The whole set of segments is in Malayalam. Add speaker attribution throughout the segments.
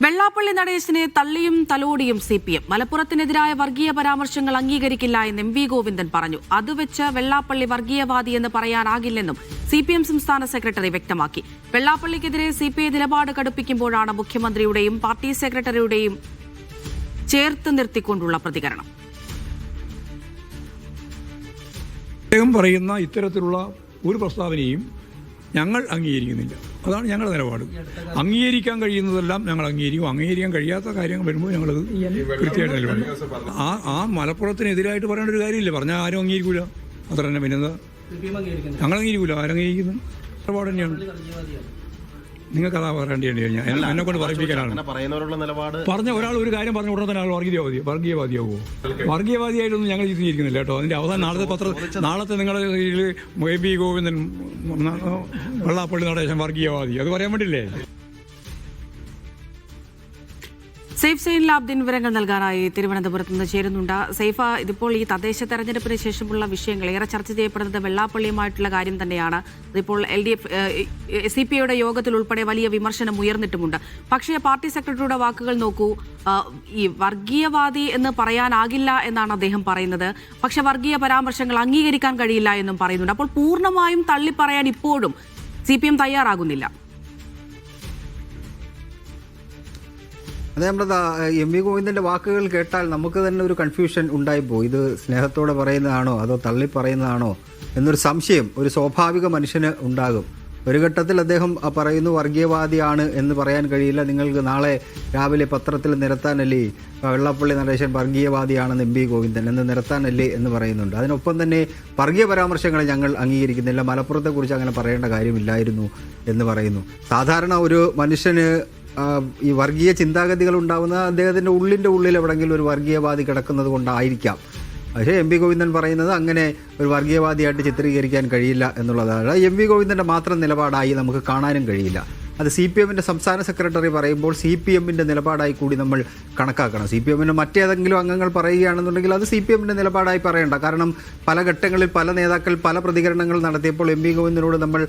Speaker 1: വെള്ളാപ്പള്ളി നടേശനെ തള്ളിയും തലോടിയും CPM. മലപ്പുറത്തിനെതിരായ വർഗീയ പരാമർശങ്ങൾ അംഗീകരിക്കില്ല എന്ന് MV ഗോവിന്ദൻ പറഞ്ഞു. അതുവെച്ച് വെള്ളാപ്പള്ളി വർഗീയവാദി എന്ന് പറയാനാകില്ലെന്നും CPM സംസ്ഥാന സെക്രട്ടറി വ്യക്തമാക്കി. വെള്ളാപ്പള്ളിക്കെതിരെ CPI നിലപാട് കടുപ്പിക്കുമ്പോഴാണ് മുഖ്യമന്ത്രിയുടെയും പാർട്ടി സെക്രട്ടറിയുടെയും ചേർത്ത് നിർത്തിക്കൊണ്ടുള്ള പ്രതികരണം.
Speaker 2: അദ്ദേഹം പറയുന്ന ഇത്തരത്തിലുള്ള ഒരു പ്രസ്താവനയും ഞങ്ങൾ അംഗീകരിക്കുന്നില്ല. അതാണ് ഞങ്ങളുടെ നിലപാട്. അംഗീകരിക്കാൻ കഴിയുന്നതെല്ലാം ഞങ്ങൾ അംഗീകരിക്കും. അംഗീകരിക്കാൻ കഴിയാത്ത കാര്യങ്ങൾ വരുമ്പോൾ ഞങ്ങളത് കൃത്യമായിട്ട് നിലപാട്. ആ മലപ്പുറത്തിനെതിരായിട്ട് പറയേണ്ട ഒരു കാര്യമില്ല. പറഞ്ഞാൽ ആരും അംഗീകരിക്കൂല. അത്ര തന്നെ. പിന്നെ ഞങ്ങൾ അംഗീകരിക്കൂല. ആരംഗീകരിക്കുന്നു നിലപാട് തന്നെയാണ്. നിങ്ങൾക്ക് അതാ പറയേണ്ടി ഞാൻ എന്നെ കൊണ്ട് പറയിപ്പിക്കാനാണ് പറഞ്ഞ ഒരാൾ ഒരു കാര്യം പറഞ്ഞ ഉടനെ തന്നെ ആൾ വർഗീയവാദിയാവുമോ? വർഗീയവാദിയായിട്ടൊന്നും ഞങ്ങൾ ചിത്രീകരിക്കുന്നില്ല കേട്ടോ. അതിൻ്റെ അവസാനം നാളത്തെ നിങ്ങളുടെ കയ്യിൽ MV ഗോവിന്ദൻ വെള്ളാപ്പള്ളി നടേശൻ വർഗീയവാദി അത് പറയാൻ വേണ്ടിയില്ലേ?
Speaker 1: സേഫ് സൈൻ ലാബ്ദിൻ വിവരങ്ങൾ നൽകാനായി തിരുവനന്തപുരത്ത് നിന്ന് ചേരുന്നുണ്ട്. സേഫ, ഇതിപ്പോൾ ഈ തദ്ദേശ തെരഞ്ഞെടുപ്പിന് ശേഷമുള്ള വിഷയങ്ങൾ ഏറെ ചർച്ച ചെയ്യപ്പെടുന്നത് വെള്ളാപ്പള്ളിയുമായിട്ടുള്ള കാര്യം തന്നെയാണ്. ഇതിപ്പോൾ LDF CPIയുടെ യോഗത്തിൽ ഉൾപ്പെടെ വലിയ വിമർശനം ഉയർന്നിട്ടുമുണ്ട്. പക്ഷേ പാർട്ടി സെക്രട്ടറിയുടെ വാക്കുകൾ നോക്കൂ. ഈ വർഗീയവാദി എന്ന് പറയാനാകില്ല എന്നാണ് അദ്ദേഹം പറയുന്നത്. പക്ഷെ വർഗീയ പരാമർശങ്ങൾ അംഗീകരിക്കാൻ കഴിയില്ല എന്നും പറയുന്നുണ്ട്. അപ്പോൾ പൂർണ്ണമായും തള്ളിപ്പറയാൻ ഇപ്പോഴും CPM തയ്യാറാകുന്നില്ല.
Speaker 3: അതെ, നമ്മുടെ MV ഗോവിന്ദൻ്റെ വാക്കുകൾ കേട്ടാൽ നമുക്ക് തന്നെ ഒരു കൺഫ്യൂഷൻ ഉണ്ടായിപ്പോയി. ഇത് സ്നേഹത്തോടെ പറയുന്നതാണോ അതോ തള്ളി പറയുന്നതാണോ എന്നൊരു സംശയം ഒരു സ്വാഭാവിക മനുഷ്യന് ഉണ്ടാകും. ഒരു ഘട്ടത്തിൽ അദ്ദേഹം പറയുന്നു വർഗീയവാദിയാണ് എന്ന് പറയാൻ കഴിയില്ല, നിങ്ങൾക്ക് നാളെ രാവിലെ പത്രത്തിൽ നിരത്താനല്ലേ വെള്ളാപ്പള്ളി നടേശൻ വർഗീയവാദിയാണെന്ന് MV ഗോവിന്ദൻ എന്ന് നിരത്താനല്ലേ എന്ന് പറയുന്നുണ്ട്. അതിനൊപ്പം തന്നെ വർഗീയ പരാമർശങ്ങളെ ഞങ്ങൾ അംഗീകരിക്കുന്നില്ല, മലപ്പുറത്തെക്കുറിച്ച് അങ്ങനെ പറയേണ്ട കാര്യമില്ലായിരുന്നു എന്ന് പറയുന്നു. സാധാരണ ഒരു മനുഷ്യന് ഈ വർഗീയ ചിന്താഗതികൾ ഉണ്ടാകുന്ന അദ്ദേഹത്തിൻ്റെ ഉള്ളിൽ എവിടെയെങ്കിലും ഒരു വർഗീയവാദി കിടക്കുന്നത് കൊണ്ടായിരിക്കാം. പക്ഷേ MV ഗോവിന്ദൻ പറയുന്നത് അങ്ങനെ ഒരു വർഗീയവാദിയായിട്ട് ചിത്രീകരിക്കാൻ കഴിയില്ല എന്നുള്ളതാണ്. MV ഗോവിന്ദൻ്റെ മാത്രം നിലപാടായി നമുക്ക് കാണാനും കഴിയില്ല. അത് CPMൻ്റെ സംസ്ഥാന സെക്രട്ടറി പറയുമ്പോൾ CPMൻ്റെ നിലപാടായി കൂടി നമ്മൾ കണക്കാക്കണം. CPMൻ്റെ മറ്റേതെങ്കിലും അംഗങ്ങൾ പറയുകയാണെന്നുണ്ടെങ്കിൽ അത് CPMൻ്റെ നിലപാടായി പറയണ്ട. കാരണം പല ഘട്ടങ്ങളിൽ പല നേതാക്കൾ പല പ്രതികരണങ്ങൾ നടത്തിയപ്പോൾ MV ഗോവിന്ദനോട് നമ്മൾ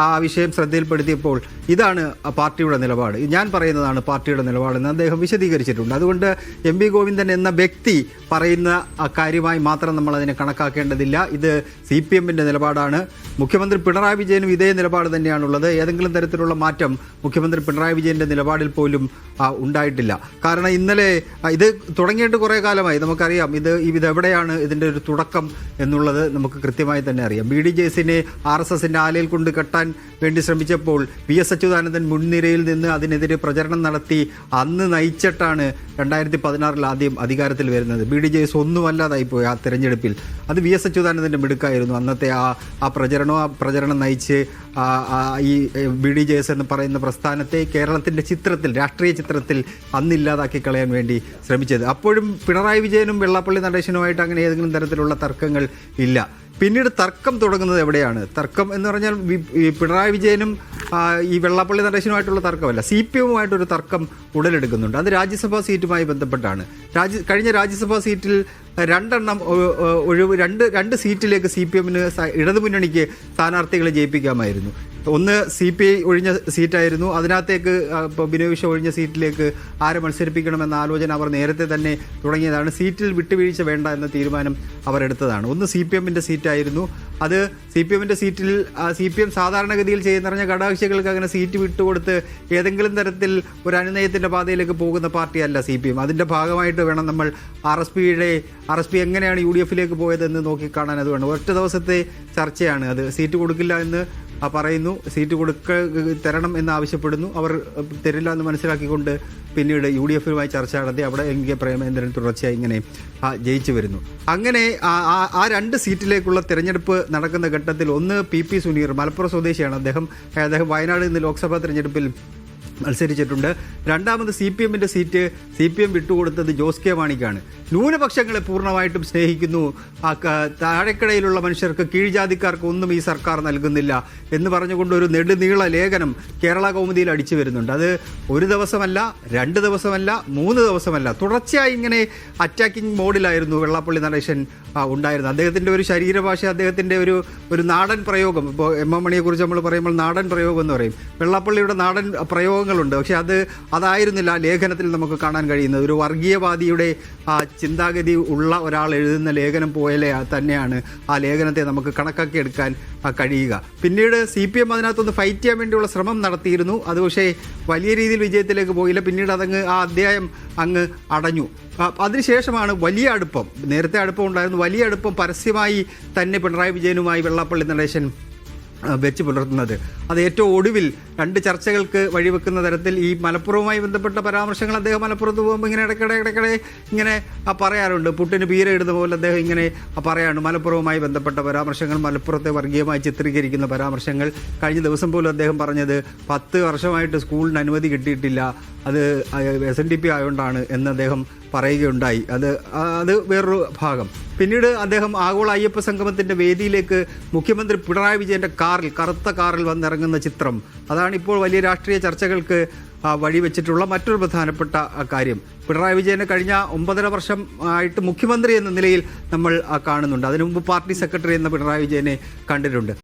Speaker 3: ആ വിഷയം ശ്രദ്ധയിൽപ്പെടുത്തിയപ്പോൾ ഇതാണ് പാർട്ടിയുടെ നിലപാട്, ഞാൻ പറയുന്നതാണ് പാർട്ടിയുടെ നിലപാടെന്ന് അദ്ദേഹം വിശദീകരിച്ചിട്ടുണ്ട്. അതുകൊണ്ട് MV ഗോവിന്ദൻ എന്ന വ്യക്തി പറയുന്ന കാര്യമായി മാത്രം നമ്മൾ അതിനെ കണക്കാക്കേണ്ടതില്ല. ഇത് CPMൻ്റെ നിലപാടാണ്. മുഖ്യമന്ത്രി പിണറായി വിജയനും ഇതേ നിലപാട് തന്നെയാണുള്ളത്. ഏതെങ്കിലും തരത്തിലുള്ള മാറ്റം മുഖ്യമന്ത്രി പിണറായി വിജയൻ്റെ നിലപാടിൽ പോലും ഉണ്ടായിട്ടില്ല. കാരണം ഇന്നലെ ഇത് തുടങ്ങിയിട്ട് കുറേ കാലമായി നമുക്കറിയാം. ഇതെവിടെയാണ് ഇതിൻ്റെ ഒരു തുടക്കം എന്നുള്ളത് നമുക്ക് കൃത്യമായി തന്നെ അറിയാം. BDJSനെ RSSൻ്റെ ആലയിൽ കൊണ്ട് കെട്ടാൻ വേണ്ടി ശ്രമിച്ചപ്പോൾ VS അച്യുതാനന്ദൻ മുൻനിരയിൽ നിന്ന് അതിനെതിരെ പ്രചരണം നടത്തി അന്ന് നയിച്ചിട്ടാണ് 2016 ആദ്യം അധികാരത്തിൽ വരുന്നത്. BDJS ഒന്നുമല്ലാതായിപ്പോയി ആ തെരഞ്ഞെടുപ്പിൽ. അത് VS അച്യുതാനന്ദൻ്റെ മിടുക്കായിരുന്നു. അന്നത്തെ ആ പ്രചരണം നയിച്ച് ഈ BDJS എന്ന് പറയുന്ന പ്രസ്ഥാനത്തെ കേരളത്തിൻ്റെ ചിത്രത്തിൽ, രാഷ്ട്രീയ ചിത്രത്തിൽ അന്നില്ലാതാക്കി കളയാൻ വേണ്ടി ശ്രമിച്ചത്. അപ്പോഴും പിണറായി വിജയനും വെള്ളാപ്പള്ളി നടേശനുമായിട്ട് അങ്ങനെ ഏതെങ്കിലും തരത്തിലുള്ള തർക്കങ്ങൾ ഇല്ല. പിന്നീട് തർക്കം തുടങ്ങുന്നത് എവിടെയാണ്? തർക്കം എന്ന് പറഞ്ഞാൽ പിണറായി വിജയനും ഈ വെള്ളാപ്പള്ളി നടേശനുമായിട്ടുള്ള തർക്കമല്ല, CPMുമായിട്ടൊരു തർക്കം ഉടലെടുക്കുന്നുണ്ട്. അത് രാജ്യസഭാ സീറ്റുമായി ബന്ധപ്പെട്ടാണ്. കഴിഞ്ഞ രാജ്യസഭാ സീറ്റിൽ രണ്ട് സീറ്റിലേക്ക് CPMന് ഇടതുമുന്നണിക്ക് സ്ഥാനാർത്ഥികളെ ജയിപ്പിക്കാമായിരുന്നു. ഒന്ന് CPI ഒഴിഞ്ഞ സീറ്റായിരുന്നു. അതിനകത്തേക്ക് ബിനോയ് വിശ്വം ഒഴിഞ്ഞ സീറ്റിലേക്ക് ആരെ മത്സരിപ്പിക്കണമെന്ന ആലോചന അവർ നേരത്തെ തന്നെ തുടങ്ങിയതാണ്. സീറ്റിൽ വിട്ടുവീഴ്ച വേണ്ട എന്ന തീരുമാനം അവരെടുത്തതാണ്. ഒന്ന് CPMൻ്റെ സീറ്റായിരുന്നു. അത് CPMൻ്റെ സീറ്റിൽ CPM സാധാരണഗതിയിൽ ചെയ്യുന്ന ഘടകകക്ഷികൾക്ക് അങ്ങനെ സീറ്റ് വിട്ടുകൊടുത്ത് ഏതെങ്കിലും തരത്തിൽ ഒരു അനുനയത്തിൻ്റെ പാതയിലേക്ക് പോകുന്ന പാർട്ടിയല്ല CPM. അതിൻ്റെ ഭാഗമായിട്ട് വേണം നമ്മൾ RSP എങ്ങനെയാണ് UDFിലേക്ക് പോയതെന്ന് നോക്കിക്കാണാൻ. അത് വേണം. ഒറ്റ ദിവസത്തെ ചർച്ചയാണ് അത്. സീറ്റ് കൊടുക്കില്ല എന്ന് പറയുന്നു, സീറ്റ് തരണം എന്ന് ആവശ്യപ്പെടുന്നു. അവർ തരില്ല എന്ന് മനസ്സിലാക്കിക്കൊണ്ട് പിന്നീട് UDFുമായി ചർച്ച നടത്തി അവിടെ MK പ്രേമേന്ദ്രൻ തുടർച്ചയായി ഇങ്ങനെ ജയിച്ചു വരുന്നു. അങ്ങനെ ആ രണ്ട് സീറ്റിലേക്കുള്ള തിരഞ്ഞെടുപ്പ് നടക്കുന്ന ഘട്ടത്തിൽ ഒന്ന് PP സുനീർ, മലപ്പുറം സ്വദേശിയാണ് അദ്ദേഹം വയനാട് നിന്ന് ലോക്സഭാ തിരഞ്ഞെടുപ്പിൽ മത്സരിച്ചിട്ടുണ്ട്. രണ്ടാമത് CPMൻ്റെ സീറ്റ് CPM വിട്ടുകൊടുത്തത് ജോസ് കെ മാണിക്കാണ്. ന്യൂനപക്ഷങ്ങളെ പൂർണ്ണമായിട്ടും സ്നേഹിക്കുന്നു, താഴെക്കിടയിലുള്ള മനുഷ്യർക്ക്, കീഴ്ജാതിക്കാർക്ക് ഒന്നും ഈ സർക്കാർ നൽകുന്നില്ല എന്ന് പറഞ്ഞുകൊണ്ട് ഒരു നെടുനീള ലേഖനം കേരള കൗമുദിയിൽ അടിച്ചു വരുന്നുണ്ട്. അത് ഒരു ദിവസമല്ല, 2 ദിവസമല്ല, 3 ദിവസമല്ല, തുടർച്ചയായി ഇങ്ങനെ അറ്റാക്കിംഗ് മോഡിലായിരുന്നു വെള്ളാപ്പള്ളി നടേശൻ ഉണ്ടായിരുന്നത്. അദ്ദേഹത്തിൻ്റെ ഒരു ശരീരഭാഷ, അദ്ദേഹത്തിൻ്റെ ഒരു നാടൻ പ്രയോഗം, ഇപ്പോൾ MM മണിയെക്കുറിച്ച് നമ്മൾ പറയുമ്പോൾ നാടൻ പ്രയോഗം എന്ന് പറയും. വെള്ളാപ്പള്ളിയുടെ നാടൻ പ്രയോഗം സംഭവങ്ങളുണ്ട്. പക്ഷെ അതായിരുന്നില്ല ആ ലേഖനത്തിൽ നമുക്ക് കാണാൻ കഴിയുന്നത്. ഒരു വർഗീയവാദിയുടെ ചിന്താഗതി ഉള്ള ഒരാൾ എഴുതുന്ന ലേഖനം പോലെ തന്നെയാണ് ആ ലേഖനത്തെ നമുക്ക് കണക്കാക്കി എടുക്കാൻ കഴിയുക. പിന്നീട് CPM അതിനകത്തൊന്ന് ഫൈറ്റ് ചെയ്യാൻ വേണ്ടിയുള്ള ശ്രമം നടത്തിയിരുന്നു. അത് പക്ഷേ വലിയ രീതിയിൽ വിജയത്തിലേക്ക് പോയില്ല. പിന്നീട് ആ അധ്യായം അങ്ങ് അടഞ്ഞു. അതിനുശേഷമാണ് വലിയ അടുപ്പം, നേരത്തെ അടുപ്പം ഉണ്ടായിരുന്നു, വലിയ അടുപ്പം പരസ്യമായി തന്നെ പിണറായി വിജയനുമായി വെള്ളാപ്പള്ളി നടേശൻ വെച്ച് പുലർത്തുന്നത്. അത് ഏറ്റവും ഒടുവിൽ 2 ചർച്ചകൾക്ക് വഴിവെക്കുന്ന തരത്തിൽ ഈ മലപ്പുറവുമായി ബന്ധപ്പെട്ട പരാമർശങ്ങൾ അദ്ദേഹം മലപ്പുറത്ത് പോകുമ്പോൾ ഇങ്ങനെ ഇടയ്ക്കിടെ ഇങ്ങനെ പറയാറുണ്ട്. പുട്ടിന് പീര ഇടുന്ന പോലെ അദ്ദേഹം ഇങ്ങനെ പറയാറുണ്ട്. മലപ്പുറവുമായി ബന്ധപ്പെട്ട പരാമർശങ്ങൾ, മലപ്പുറത്തെ വർഗീയമായി ചിത്രീകരിക്കുന്ന പരാമർശങ്ങൾ. കഴിഞ്ഞ ദിവസം പോലും അദ്ദേഹം പറഞ്ഞത് 10 വർഷമായിട്ട് സ്കൂളിന് അനുമതി കിട്ടിയിട്ടില്ല, അത് SNDP ആയതുകൊണ്ടാണ് എന്ന് അദ്ദേഹം പറയുകയുണ്ടായി. അത് വേറൊരു ഭാഗം. പിന്നീട് അദ്ദേഹം ആഗോള അയ്യപ്പ സംഗമത്തിൻ്റെ വേദിയിലേക്ക് മുഖ്യമന്ത്രി പിണറായി വിജയൻ്റെ കറുത്ത കാറിൽ വന്നിറങ്ങുന്ന ചിത്രം, അതാണ് ഇപ്പോൾ വലിയ രാഷ്ട്രീയ ചർച്ചകൾക്ക് വഴിവെച്ചിട്ടുള്ള മറ്റൊരു പ്രധാനപ്പെട്ട കാര്യം. പിണറായി വിജയനെ കഴിഞ്ഞ 9.5 വർഷം ആയിട്ട് മുഖ്യമന്ത്രി എന്ന നിലയിൽ നമ്മൾ കാണുന്നുണ്ട്. അതിനു മുമ്പ് പാർട്ടി സെക്രട്ടറി എന്ന പിണറായി വിജയനെ കണ്ടിട്ടുണ്ട്.